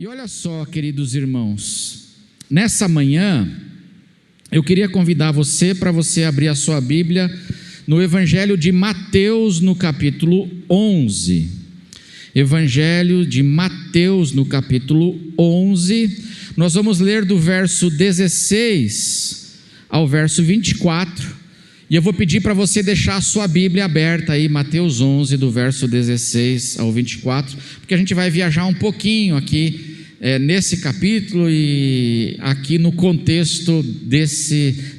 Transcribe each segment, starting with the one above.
E olha só, queridos irmãos, nessa manhã eu queria convidar você para você abrir a sua Bíblia no Evangelho de Mateus, no capítulo 11. Evangelho de Mateus, no capítulo 11, nós vamos ler do verso 16 ao verso 24. E eu vou pedir para você deixar a sua Bíblia aberta aí, Mateus 11, do verso 16 ao 24, porque a gente vai viajar um pouquinho aqui nesse capítulo e aqui no contexto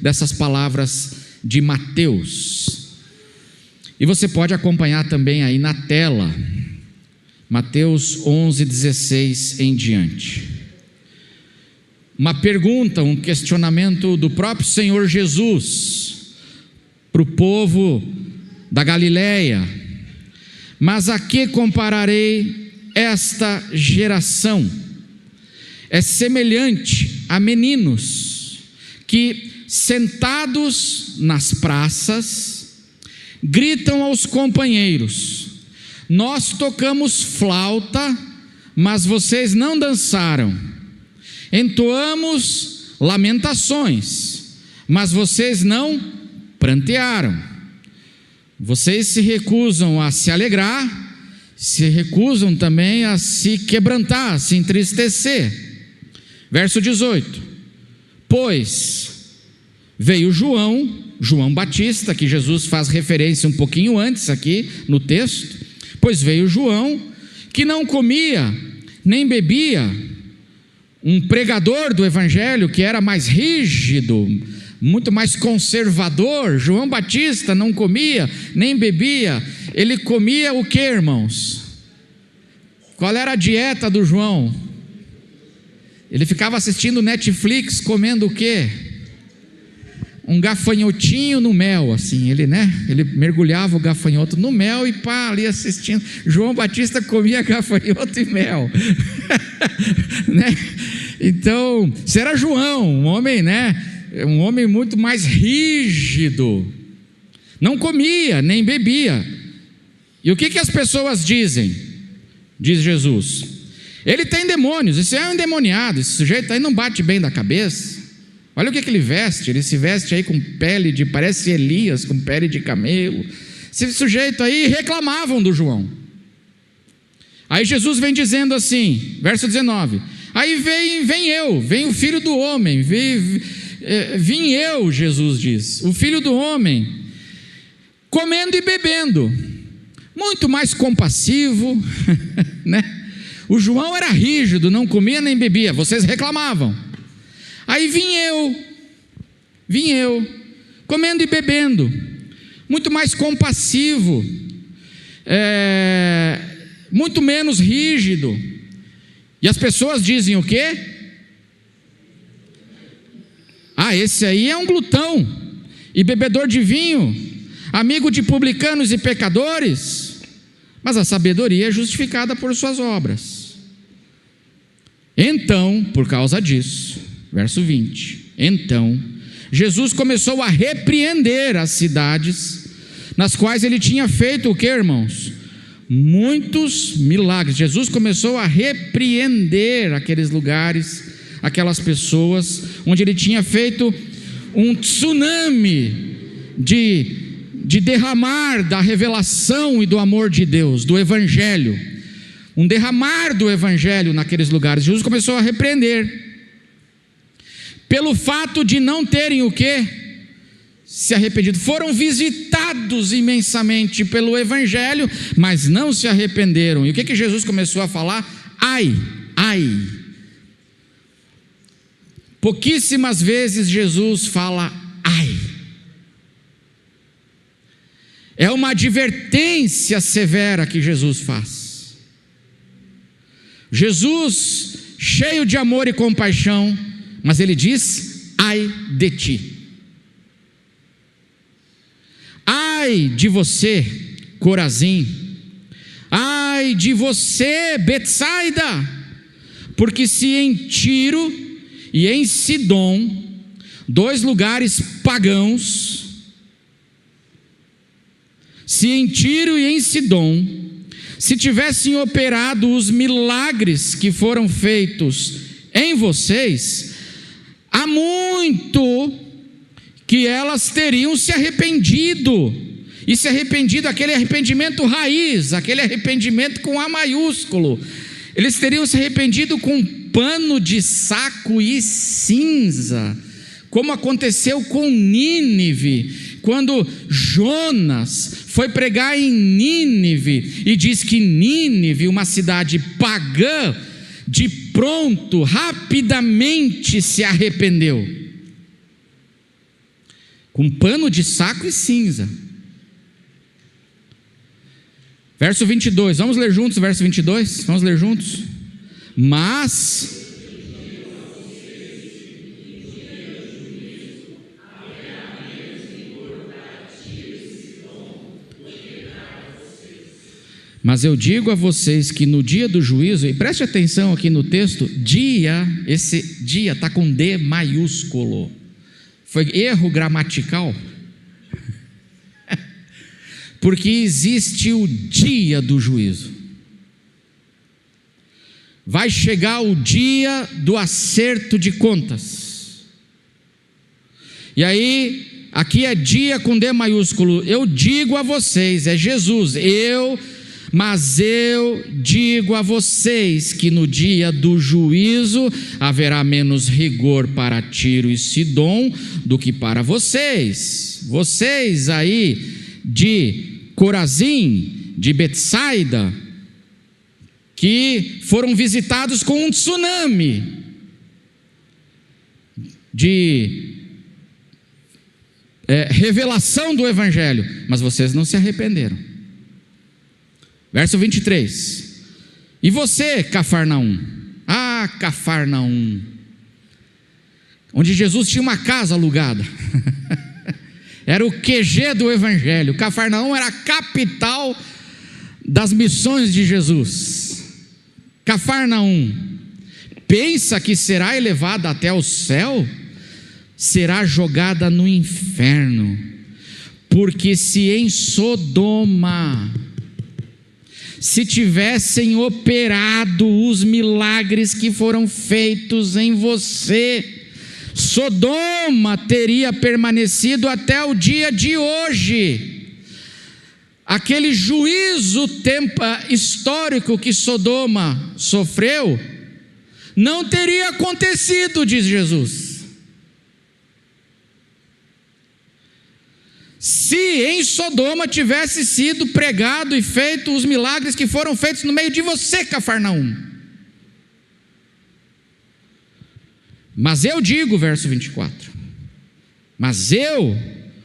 dessas palavras de Mateus. E você pode acompanhar também aí na tela, Mateus 11, 16 em diante. Uma pergunta, um questionamento do próprio Senhor Jesus para o povo da Galileia: mas a que compararei esta geração? É semelhante a meninos que, sentados nas praças, gritam aos companheiros: nós tocamos flauta, mas vocês não dançaram. Entoamos lamentações, mas vocês não prantearam. Vocês se recusam a se alegrar, se recusam também a se quebrantar, a se entristecer. Verso 18: pois veio João Batista, que Jesus faz referência um pouquinho antes aqui no texto. Pois veio João, que não comia nem bebia, um pregador do evangelho que era mais rígido, muito mais conservador. João Batista não comia nem bebia. Ele comia o que, irmãos? Qual era a dieta do João? Ele ficava assistindo Netflix, comendo o quê? Um gafanhotinho no mel, assim, ele mergulhava o gafanhoto no mel e pá, ali assistindo. João Batista comia gafanhoto e mel. Né? Então, se era João, um homem, um homem muito mais rígido, não comia nem bebia. E o que as pessoas dizem? Diz Jesus: ele tem demônios, esse é um endemoniado, esse sujeito aí não bate bem da cabeça. Olha o que ele veste, ele se veste aí com pele de, parece Elias, com pele de camelo. Esse sujeito aí, reclamavam do João. Aí Jesus vem dizendo assim, verso 19: aí vem o Filho do Homem, vim eu, Jesus diz, o Filho do Homem, comendo e bebendo, muito mais compassivo, né? O João era rígido, não comia nem bebia, vocês reclamavam. Aí vim eu, comendo e bebendo, muito mais compassivo, muito menos rígido. E as pessoas dizem o quê? Esse aí é um glutão e bebedor de vinho, amigo de publicanos e pecadores. Mas a sabedoria é justificada por suas obras. Então, por causa disso, verso 20, então Jesus começou a repreender as cidades nas quais ele tinha feito o que, irmãos? Muitos milagres. Jesus começou a repreender aqueles lugares, aquelas pessoas onde ele tinha feito um tsunami de derramar da revelação e do amor de Deus, do evangelho, um derramar do evangelho naqueles lugares. Jesus começou a repreender pelo fato de não terem o quê? Se arrependido. Foram visitados imensamente pelo evangelho, mas não se arrependeram. E o que Jesus começou a falar? Ai. Pouquíssimas vezes Jesus fala ai. É uma advertência severa que Jesus faz. Jesus, cheio de amor e compaixão, mas ele diz: ai de ti. Ai de você, Corazim. Ai de você, Betsaida. Porque se em Tiro e em Sidom, dois lugares pagãos, se em Tiro e em Sidom se tivessem operado os milagres que foram feitos em vocês, há muito que elas teriam se arrependido, e se arrependido, aquele arrependimento raiz, aquele arrependimento com A maiúsculo, eles teriam se arrependido com pano de saco e cinza, como aconteceu com Nínive, quando Jonas foi pregar em Nínive, e diz que Nínive, uma cidade pagã, de pronto, rapidamente se arrependeu, com pano de saco e cinza. Verso 22, vamos ler juntos o verso 22? Vamos ler juntos? Mas eu digo a vocês que no dia do juízo, e preste atenção aqui no texto, dia, esse dia está com D maiúsculo, foi erro gramatical, porque existe o dia do juízo, vai chegar o dia do acerto de contas, e aí, aqui é dia com D maiúsculo, eu digo a vocês, é Jesus, mas eu digo a vocês que no dia do juízo haverá menos rigor para Tiro e Sidom do que para vocês. Vocês aí de Corazim, de Betsaida, que foram visitados com um tsunami de revelação do Evangelho, mas vocês não se arrependeram. Verso 23, e você, Cafarnaum, Cafarnaum, onde Jesus tinha uma casa alugada, era o QG do Evangelho, Cafarnaum era a capital das missões de Jesus. Cafarnaum, pensa que será elevada até o céu? Será jogada no inferno, porque se em Sodoma se tivessem operado os milagres que foram feitos em você, Sodoma teria permanecido até o dia de hoje. Aquele juízo histórico que Sodoma sofreu não teria acontecido, diz Jesus. Se em Sodoma tivesse sido pregado e feito os milagres que foram feitos no meio de você, Cafarnaum. Mas eu digo, verso 24, mas eu,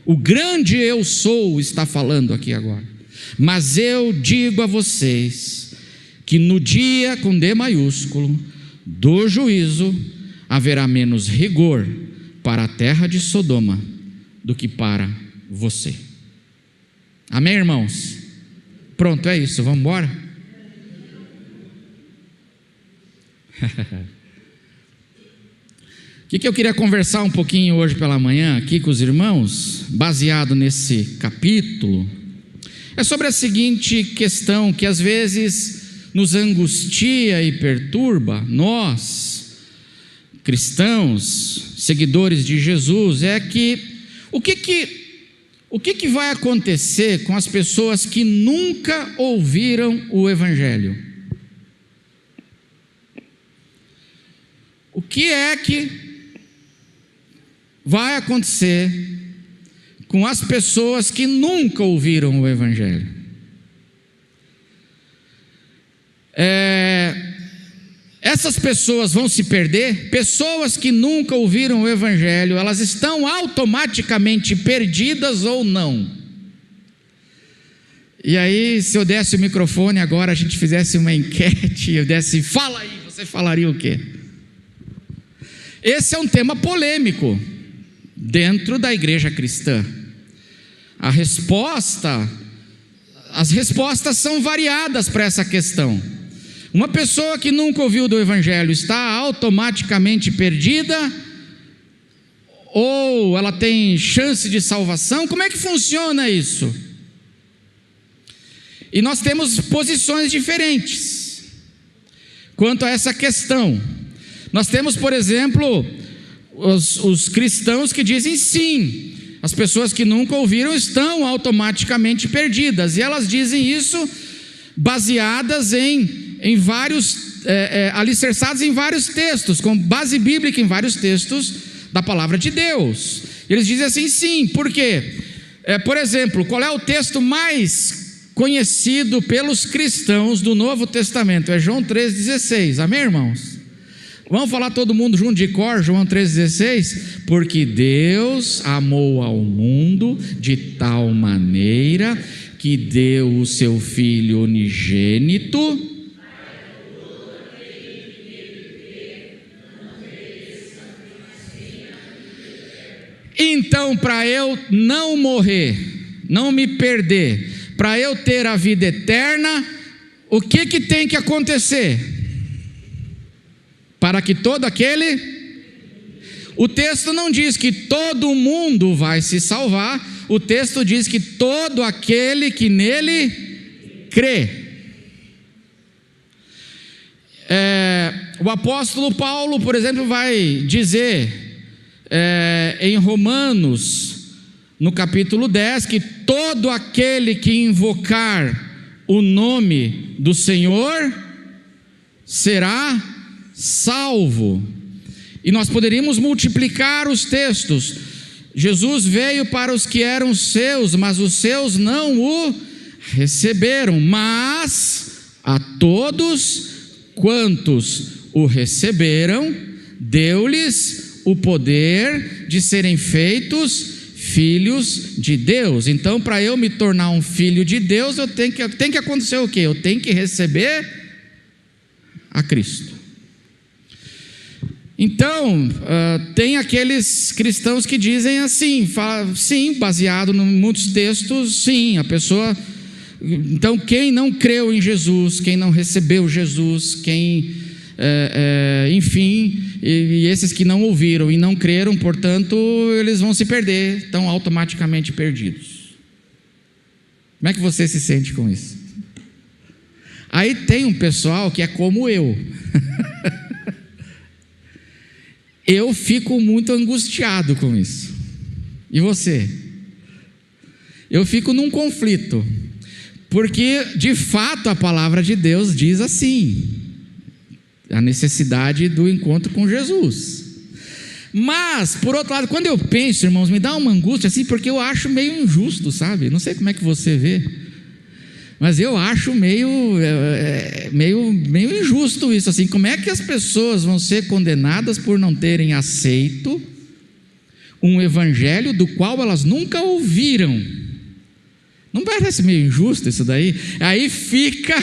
o grande eu sou, está falando aqui agora, mas eu digo a vocês, que no dia com D maiúsculo, do juízo, haverá menos rigor para a terra de Sodoma, do que para você. Amém, irmãos? Pronto, é isso, vamos embora? O que eu queria conversar um pouquinho hoje pela manhã aqui com os irmãos, baseado nesse capítulo, é sobre a seguinte questão que às vezes nos angustia e perturba, nós, cristãos, seguidores de Jesus, é que o que vai acontecer com as pessoas que nunca ouviram o Evangelho? O que é que vai acontecer com as pessoas que nunca ouviram o Evangelho? Essas pessoas vão se perder? Pessoas que nunca ouviram o Evangelho, elas estão automaticamente perdidas ou não? E aí, se eu desse o microfone agora, a gente fizesse uma enquete, eu desse, fala aí, você falaria o quê? Esse é um tema polêmico dentro da igreja cristã. As respostas são variadas para essa questão. Uma pessoa que nunca ouviu do Evangelho está automaticamente perdida? Ou ela tem chance de salvação? Como é que funciona isso? E nós temos posições diferentes quanto a essa questão. Nós temos, por exemplo, os cristãos que dizem sim, as pessoas que nunca ouviram estão automaticamente perdidas, e elas dizem isso baseadas em vários, alicerçados em vários textos, com base bíblica em vários textos da palavra de Deus. Eles dizem assim, sim, por quê? Por exemplo, qual é o texto mais conhecido pelos cristãos do Novo Testamento? É João 3,16, amém, irmãos? Vamos falar todo mundo junto de cor, João 3,16? Porque Deus amou ao mundo de tal maneira que deu o seu Filho unigênito. Então, para eu não morrer, não me perder, para eu ter a vida eterna, o que tem que acontecer? Para que todo aquele... O texto não diz que todo mundo vai se salvar, o texto diz que todo aquele que nele crê. O apóstolo Paulo, por exemplo, vai dizer em Romanos, no capítulo 10, que todo aquele que invocar o nome do Senhor será salvo. E nós poderíamos multiplicar os textos. Jesus veio para os que eram seus, mas os seus não o receberam. Mas a todos quantos o receberam, deu-lhes o poder de serem feitos filhos de Deus. Então, para eu me tornar um filho de Deus, tem que acontecer o quê? Eu tenho que receber a Cristo. Então, tem aqueles cristãos que dizem assim, sim, baseado em muitos textos, sim, a pessoa... Então, quem não creu em Jesus, quem não recebeu Jesus, quem, enfim, e esses que não ouviram e não creram, portanto, eles vão se perder, estão automaticamente perdidos. Como é que você se sente com isso? Aí tem um pessoal que é como eu. Eu fico muito angustiado com isso. E você? Eu fico num conflito, porque de fato a palavra de Deus diz assim, a necessidade do encontro com Jesus. Mas, por outro lado, quando eu penso, irmãos, me dá uma angústia assim, porque eu acho meio injusto, sabe? Não sei como é que você vê, mas eu acho meio injusto isso, assim. Como é que as pessoas vão ser condenadas por não terem aceito um evangelho do qual elas nunca ouviram? Não parece meio injusto isso daí? Aí fica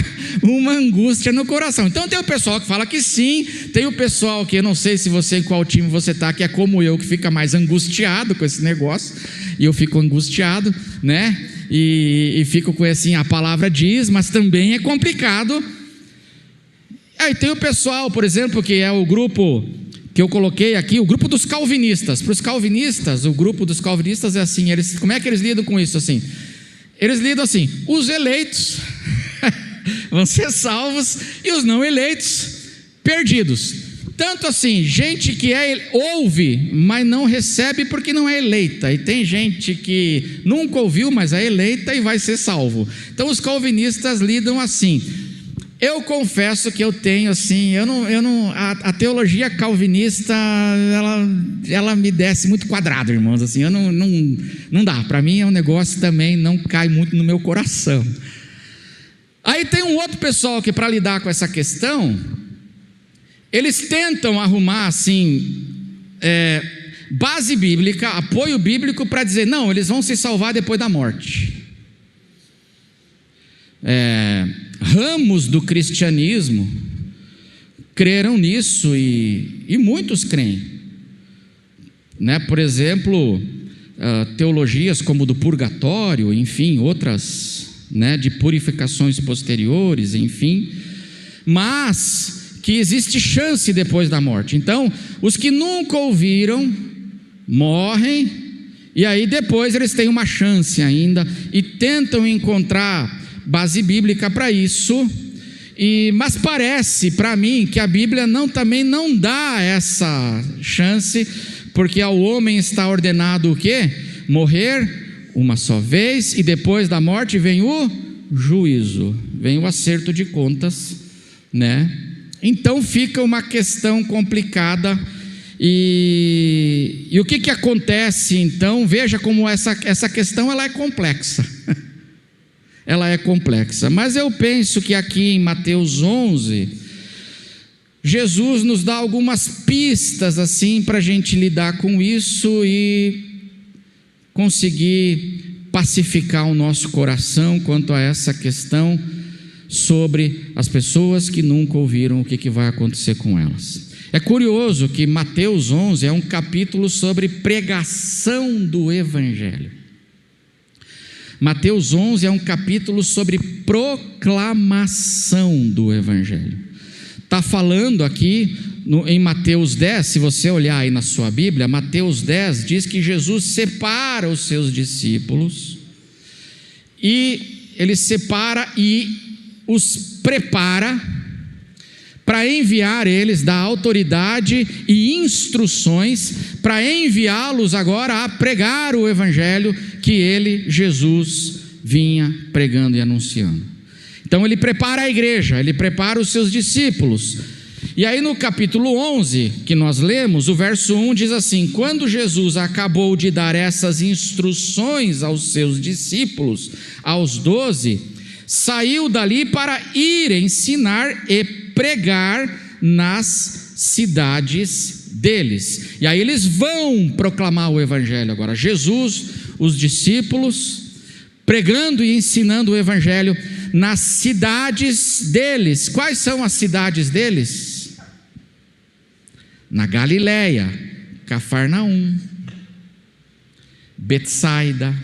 uma angústia no coração. Então tem o pessoal que fala que sim, tem o pessoal que eu não sei se você, em qual time você está, que é como eu, que fica mais angustiado com esse negócio, e eu fico angustiado, né? E fico com assim, a palavra diz, mas também é complicado. Aí tem o pessoal, por exemplo, que é o grupo que eu coloquei aqui, o grupo dos calvinistas. Para os calvinistas, o grupo dos calvinistas é assim, como é que eles lidam com isso assim? Eles lidam assim, os eleitos vão ser salvos e os não eleitos perdidos. Tanto assim, gente que ouve, mas não recebe porque não é eleita. E tem gente que nunca ouviu, mas é eleita e vai ser salvo. Então os calvinistas lidam assim. Eu confesso que eu tenho assim, a teologia calvinista, ela me desce muito quadrado, irmãos, assim, não dá, para mim é um negócio também, não cai muito no meu coração. Aí tem um outro pessoal que, para lidar com essa questão, eles tentam arrumar assim, base bíblica, apoio bíblico para dizer, não, eles vão se salvar depois da morte. Ramos do cristianismo creram nisso e muitos creem, né? Por exemplo, teologias como do purgatório, enfim, outras, né, de purificações posteriores, enfim, mas que existe chance depois da morte. Então, os que nunca ouviram morrem, e aí depois eles têm uma chance ainda e tentam encontrar base bíblica para isso, mas parece para mim que a Bíblia também não dá essa chance, porque ao homem está ordenado o quê? Morrer uma só vez, e depois da morte vem o juízo, vem o acerto de contas, né? Então fica uma questão complicada. E o que acontece então? Veja como essa questão ela é complexa. Ela é complexa, mas eu penso que aqui em Mateus 11, Jesus nos dá algumas pistas assim para a gente lidar com isso e conseguir pacificar o nosso coração quanto a essa questão sobre as pessoas que nunca ouviram o que vai acontecer com elas. É curioso que Mateus 11 é um capítulo sobre pregação do Evangelho. Mateus 11 é um capítulo sobre proclamação do Evangelho. Está falando aqui em Mateus 10, se você olhar aí na sua Bíblia, Mateus 10 diz que Jesus separa os seus discípulos, e ele separa e os prepara para enviar eles, dar autoridade e instruções para enviá-los agora a pregar o Evangelho que ele, Jesus, vinha pregando e anunciando. Então ele prepara a igreja, ele prepara os seus discípulos. E aí no capítulo 11 que nós lemos, o verso 1 diz assim: quando Jesus acabou de dar essas instruções aos seus discípulos, aos 12, saiu dali para ir ensinar e pregar nas cidades deles. E aí eles vão proclamar o Evangelho agora. Jesus, os discípulos, pregando e ensinando o Evangelho nas cidades deles. Quais são as cidades deles? Na Galileia, Cafarnaum, Betsaida.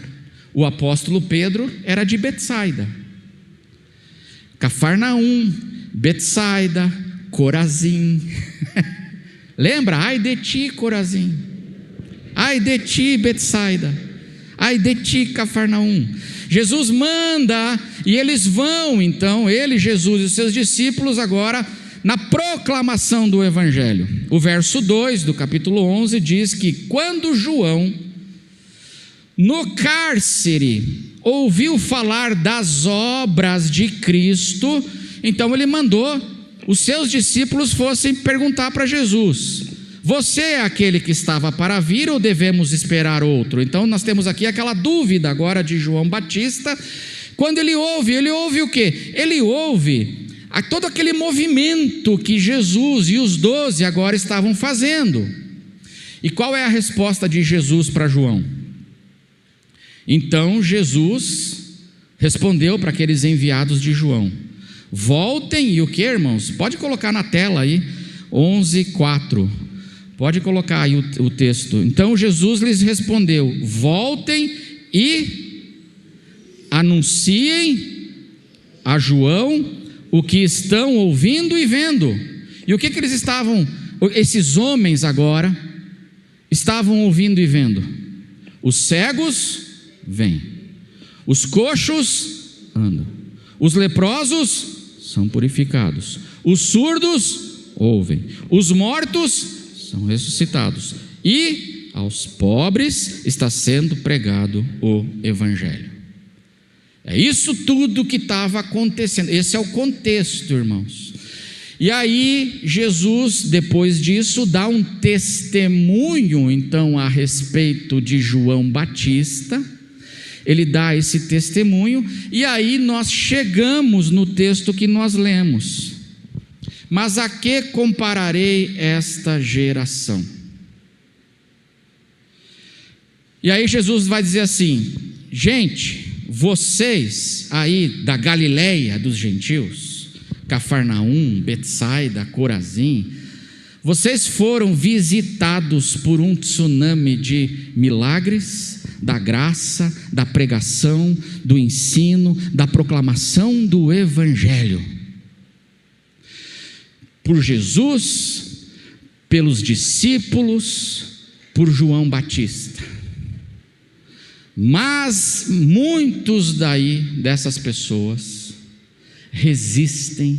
O apóstolo Pedro era de Betsaida. Cafarnaum, Betsaida, Corazim. Lembra? Ai de ti, Corazim. Ai de ti, Betsaida. Ai de ti, Cafarnaum. Jesus manda, e eles vão então, ele, Jesus e os seus discípulos agora na proclamação do Evangelho. O verso 2 do capítulo 11 diz que quando João, no cárcere, ouviu falar das obras de Cristo, então ele mandou os seus discípulos fossem perguntar para Jesus: você é aquele que estava para vir ou devemos esperar outro? Então nós temos aqui aquela dúvida agora de João Batista. Quando ele ouve o quê? Ele ouve todo aquele movimento que Jesus e os 12 agora estavam fazendo. E qual é a resposta de Jesus para João? Então Jesus respondeu para aqueles enviados de João: voltem, e o que, irmãos? Pode colocar na tela aí, 11:4. Pode colocar aí o texto. Então Jesus lhes respondeu: voltem e anunciem a João o que estão ouvindo e vendo. E o que eles estavam, esses homens agora, estavam ouvindo e vendo? Os cegos vêm, os coxos andam, os leprosos são purificados, os surdos ouvem, os mortos são ressuscitados, e aos pobres está sendo pregado o Evangelho. É isso tudo que estava acontecendo. Esse é o contexto, irmãos. E aí Jesus, depois disso, dá um testemunho então a respeito de João Batista. Ele dá esse testemunho, e aí nós chegamos no texto que nós lemos: mas a que compararei esta geração? E aí Jesus vai dizer assim: gente, vocês aí da Galileia dos gentios, Cafarnaum, Betsaida, Corazim, vocês foram visitados por um tsunami de milagres, da graça, da pregação, do ensino, da proclamação do Evangelho. Por Jesus, pelos discípulos, por João Batista. Mas muitos dessas pessoas resistem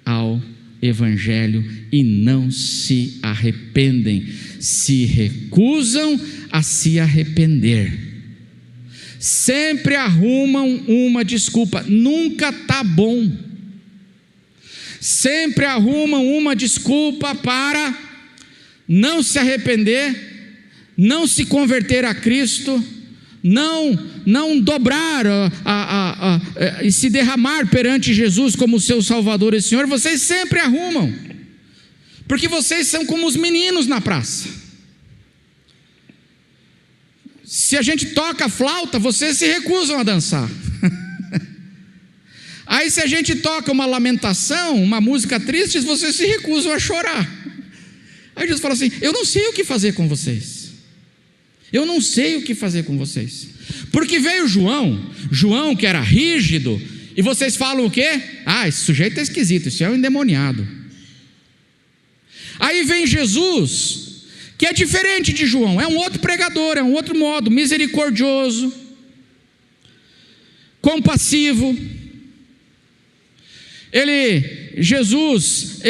ao Evangelho e não se arrependem, se recusam a se arrepender. Sempre arrumam uma desculpa, nunca está bom. Sempre arrumam uma desculpa para não se arrepender, não se converter a Cristo, não dobrar e se derramar perante Jesus como seu Salvador e Senhor. Vocês sempre arrumam, porque vocês são como os meninos na praça. Se a gente toca flauta, vocês se recusam a dançar. Aí se a gente toca uma lamentação, uma música triste, vocês se recusam a chorar. Aí Jesus fala assim: eu não sei o que fazer com vocês. Eu não sei o que fazer com vocês. Porque veio João que era rígido, e vocês falam o quê? Esse sujeito é esquisito, isso é um endemoniado. Aí vem Jesus, que é diferente de João, é um outro pregador, é um outro modo, misericordioso, compassivo. Jesus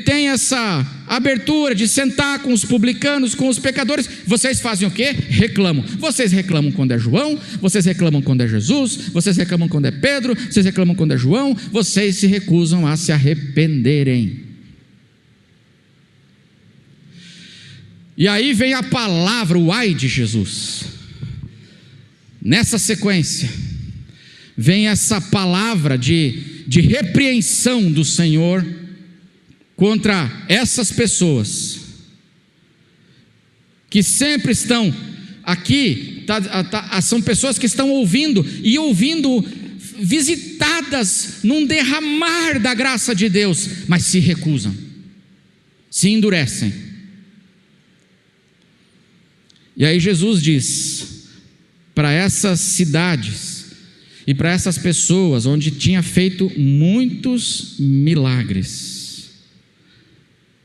tem essa abertura de sentar com os publicanos, com os pecadores. Vocês fazem o quê? Reclamam. Vocês reclamam quando é João, vocês reclamam quando é Jesus, vocês reclamam quando é Pedro, vocês reclamam quando é João, vocês se recusam a se arrependerem. E aí vem a palavra, o ai de Jesus. Nessa sequência, vem essa palavra de repreensão do Senhor contra essas pessoas que sempre estão aqui, são pessoas que estão ouvindo visitadas num derramar da graça de Deus, mas se recusam, se endurecem. E aí Jesus diz para essas cidades e para essas pessoas onde tinha feito muitos milagres,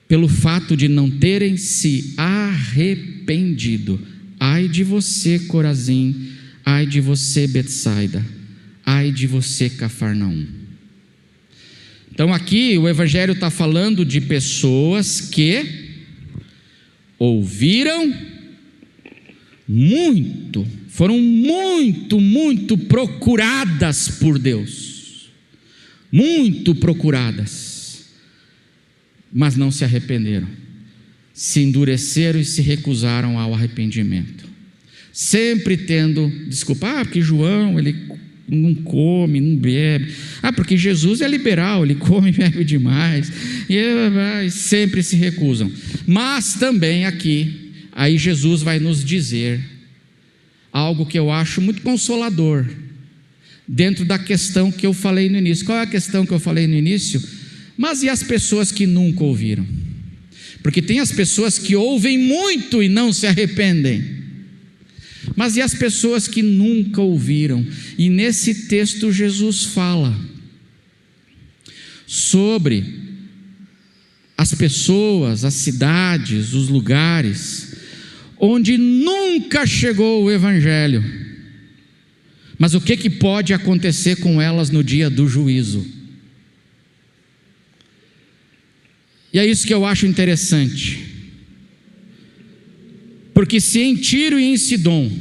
pelo fato de não terem se arrependido: ai de você, Corazim, ai de você, Betsaida, ai de você, Cafarnaum. Então aqui o Evangelho está falando de pessoas que ouviram muito, foram muito procuradas por Deus, muito procuradas, mas não se arrependeram, se endureceram e se recusaram ao arrependimento, sempre tendo desculpa: porque João ele não come, não bebe, porque Jesus é liberal, ele come e bebe demais, e sempre se recusam. Mas também aqui, aí Jesus vai nos dizer algo que eu acho muito consolador, dentro da questão que eu falei no início. Qual é a questão que eu falei no início? Mas e as pessoas que nunca ouviram? Porque tem as pessoas que ouvem muito e não se arrependem. Mas e as pessoas que nunca ouviram? E nesse texto Jesus fala sobre as pessoas, as cidades, os lugares onde nunca chegou o Evangelho. Mas o que pode acontecer com elas no dia do juízo? E é isso que eu acho interessante, porque se em Tiro e em Sidom,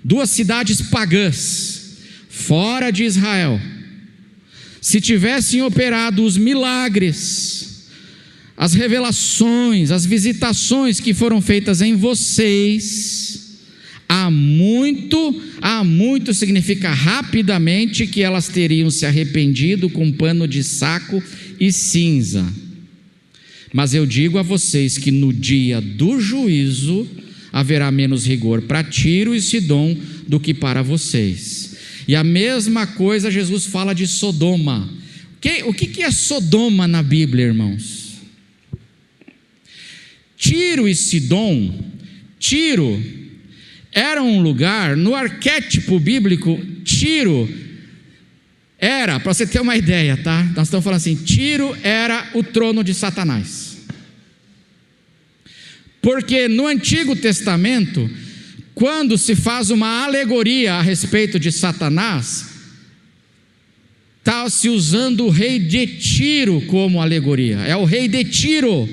duas cidades pagãs, fora de Israel, se tivessem operado os milagres, as revelações, as visitações que foram feitas em vocês, há muito significa rapidamente que elas teriam se arrependido com pano de saco e cinza. Mas eu digo a vocês que no dia do juízo haverá menos rigor para Tiro e Sidom do que para vocês. E a mesma coisa Jesus fala de Sodoma. O que é Sodoma na Bíblia, irmãos? Tiro e Sidom, Tiro era um lugar, no arquétipo bíblico, Tiro era, para você ter uma ideia, tá? Nós estamos falando assim, Tiro era o trono de Satanás. Porque no Antigo Testamento, quando se faz uma alegoria a respeito de Satanás, está se usando o rei de Tiro como alegoria. É o rei de Tiro,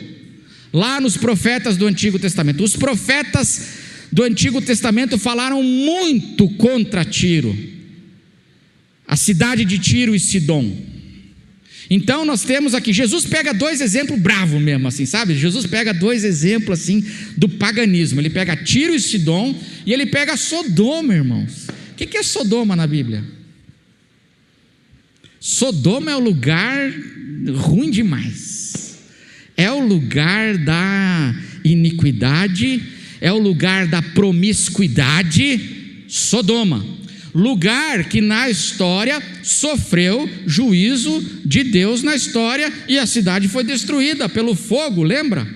lá nos profetas do Antigo Testamento. Os profetas do Antigo Testamento falaram muito contra Tiro, a cidade de Tiro e Sidom. Então nós temos aqui, Jesus pega dois exemplos bravos mesmo, assim, sabe? Jesus pega dois exemplos assim do paganismo. Ele pega Tiro e Sidom e ele pega Sodoma, irmãos. O que é Sodoma na Bíblia? Sodoma é o lugar ruim demais. É o lugar da iniquidade, é o lugar da promiscuidade. Sodoma, lugar que na história sofreu juízo de Deus na história, e a cidade foi destruída pelo fogo, lembra?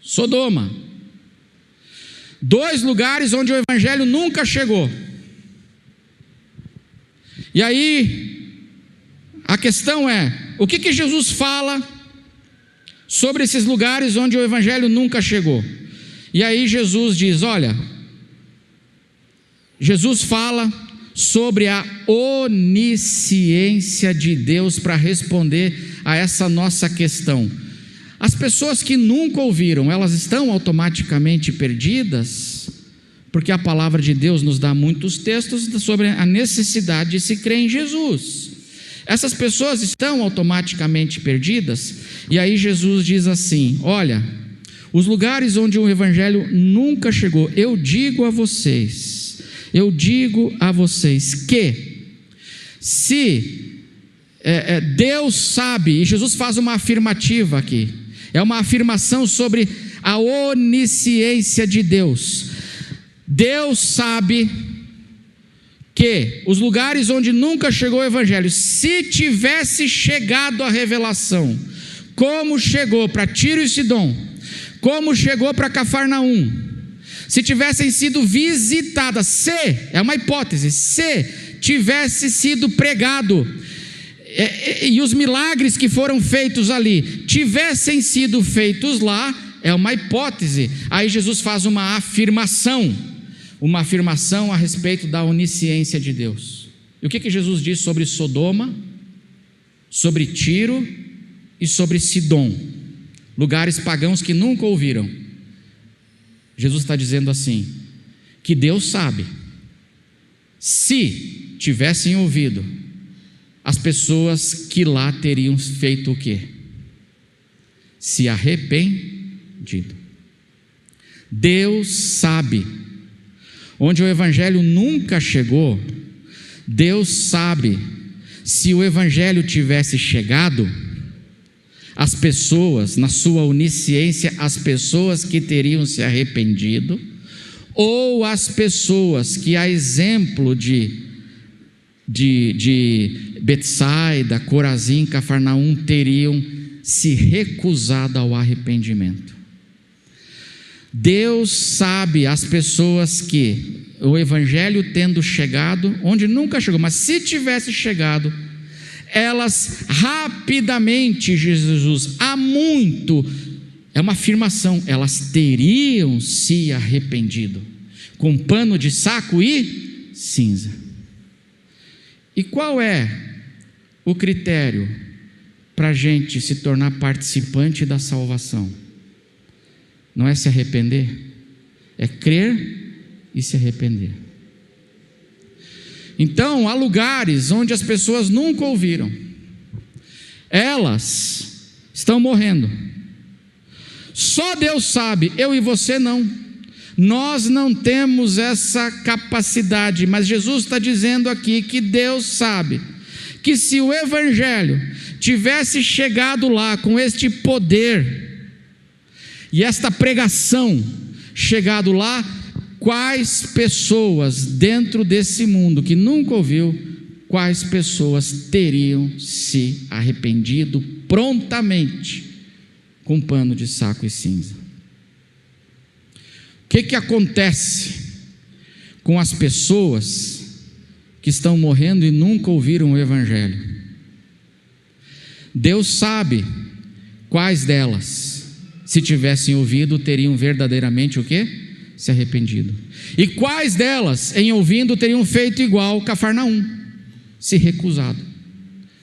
Sodoma. Dois lugares onde o evangelho nunca chegou. E aí, a questão é, o que Jesus fala sobre esses lugares onde o evangelho nunca chegou? E aí Jesus diz, olha, Jesus fala sobre a onisciência de Deus para responder a essa nossa questão. As pessoas que nunca ouviram, elas estão automaticamente perdidas? Porque a palavra de Deus nos dá muitos textos sobre a necessidade de se crer em Jesus. Essas pessoas estão automaticamente perdidas? E aí Jesus diz assim, olha, os lugares onde o evangelho nunca chegou, eu digo a vocês que se Deus sabe, e Jesus faz uma afirmativa aqui, é uma afirmação sobre a onisciência de Deus. Deus sabe que os lugares onde nunca chegou o evangelho, se tivesse chegado a revelação, como chegou para Tiro e Sidom, como chegou para Cafarnaum, se tivessem sido visitadas, é uma hipótese, se tivesse sido pregado, e os milagres que foram feitos ali tivessem sido feitos lá, é uma hipótese. Aí Jesus faz uma afirmação a respeito da onisciência de Deus. E o que Jesus diz sobre Sodoma, sobre Tiro e sobre Sidom, lugares pagãos que nunca ouviram? Jesus está dizendo assim, que Deus sabe, se tivessem ouvido, as pessoas que lá teriam feito o quê? Se arrependido. Deus sabe, onde o evangelho nunca chegou, Deus sabe, se o evangelho tivesse chegado, as pessoas, na sua onisciência, as pessoas que teriam se arrependido, ou as pessoas que, a exemplo de Betsaida, Corazim, Cafarnaum, teriam se recusado ao arrependimento. Deus sabe as pessoas que o evangelho tendo chegado, onde nunca chegou, mas se tivesse chegado, elas rapidamente, Jesus, há muito, é uma afirmação, elas teriam se arrependido, com pano de saco e cinza. E qual é o critério para a gente se tornar participante da salvação? Não é se arrepender, é crer e se arrepender. Então, há lugares onde as pessoas nunca ouviram, elas estão morrendo. Só Deus sabe, eu e você não. Nós não temos essa capacidade, mas Jesus está dizendo aqui que Deus sabe que se o evangelho tivesse chegado lá com este poder e esta pregação chegado lá, quais pessoas dentro desse mundo que nunca ouviu, quais pessoas teriam se arrependido prontamente com pano de saco e cinza? O que acontece com as pessoas que estão morrendo e nunca ouviram o evangelho? Deus sabe quais delas, se tivessem ouvido, teriam verdadeiramente o quê? se arrependido. E quais delas, em ouvindo, teriam feito igual Cafarnaum, se recusado,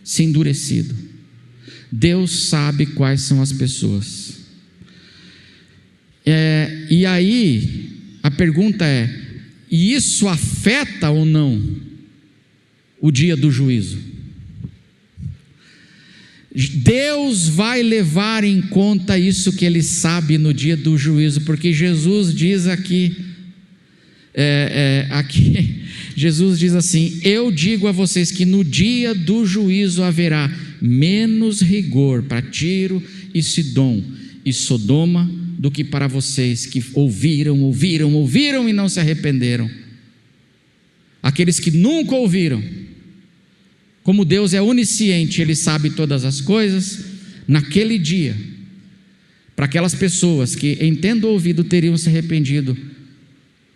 se endurecido? Deus sabe quais são as pessoas. E aí, a pergunta é: e isso afeta ou não o dia do juízo? Deus vai levar em conta isso que Ele sabe no dia do juízo, porque Jesus diz aqui, Jesus diz assim: eu digo a vocês que no dia do juízo haverá menos rigor para Tiro e Sidom e Sodoma do que para vocês que ouviram e não se arrependeram. Aqueles que nunca ouviram. Como Deus é onisciente, Ele sabe todas as coisas, naquele dia, para aquelas pessoas que em tendo ouvido teriam se arrependido,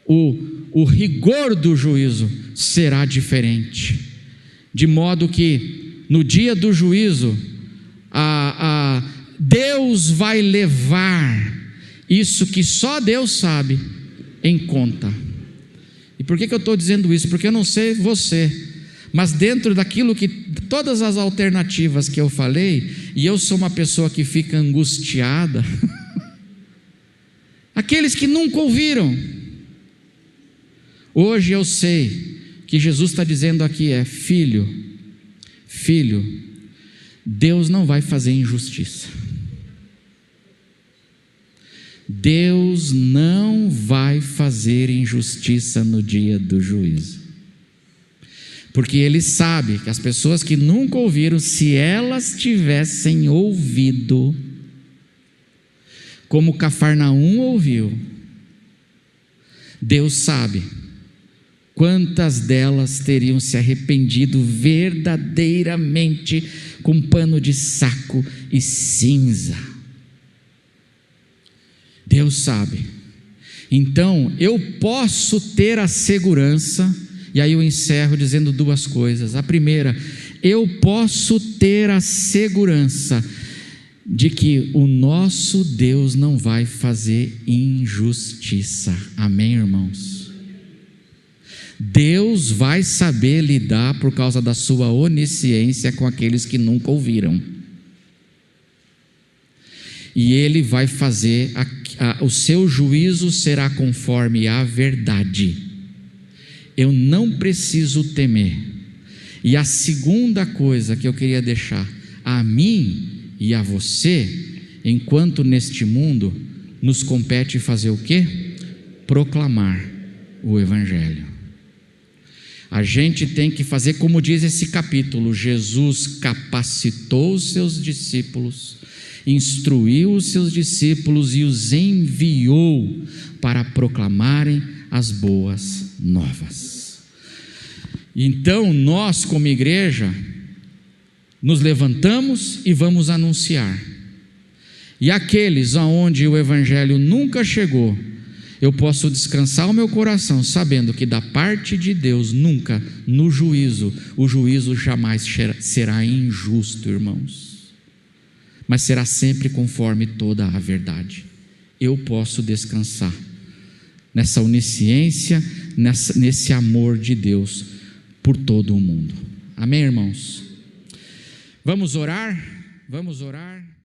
o rigor do juízo será diferente, de modo que no dia do juízo, Deus vai levar isso que só Deus sabe em conta. E por que eu estou dizendo isso? Porque eu não sei você, mas dentro daquilo que, todas as alternativas que eu falei, e eu sou uma pessoa que fica angustiada, aqueles que nunca ouviram, hoje eu sei que Jesus está dizendo aqui filho, Deus não vai fazer injustiça. Deus não vai fazer injustiça no dia do juízo. Porque Ele sabe que as pessoas que nunca ouviram, se elas tivessem ouvido, como Cafarnaum ouviu, Deus sabe quantas delas teriam se arrependido verdadeiramente com pano de saco e cinza. Deus sabe. Então eu posso ter a segurança. E aí eu encerro dizendo duas coisas. A primeira, eu posso ter a segurança de que o nosso Deus não vai fazer injustiça. Amém, irmãos? Deus vai saber lidar por causa da sua onisciência com aqueles que nunca ouviram. E Ele vai fazer, o seu juízo será conforme a verdade. Eu não preciso temer. E a segunda coisa que eu queria deixar a mim e a você, enquanto neste mundo, nos compete fazer o quê? Proclamar o Evangelho. A gente tem que fazer como diz esse capítulo: Jesus capacitou os seus discípulos, instruiu os seus discípulos e os enviou para proclamarem as boas novas. Então nós, como igreja, nos levantamos e vamos anunciar. E aqueles aonde o Evangelho nunca chegou, eu posso descansar o meu coração sabendo que da parte de Deus nunca, no juízo, o juízo jamais será injusto, irmãos, mas será sempre conforme toda a verdade. Eu posso descansar nessa onisciência, nesse amor de Deus por todo o mundo. Amém, irmãos? Vamos orar? Vamos orar?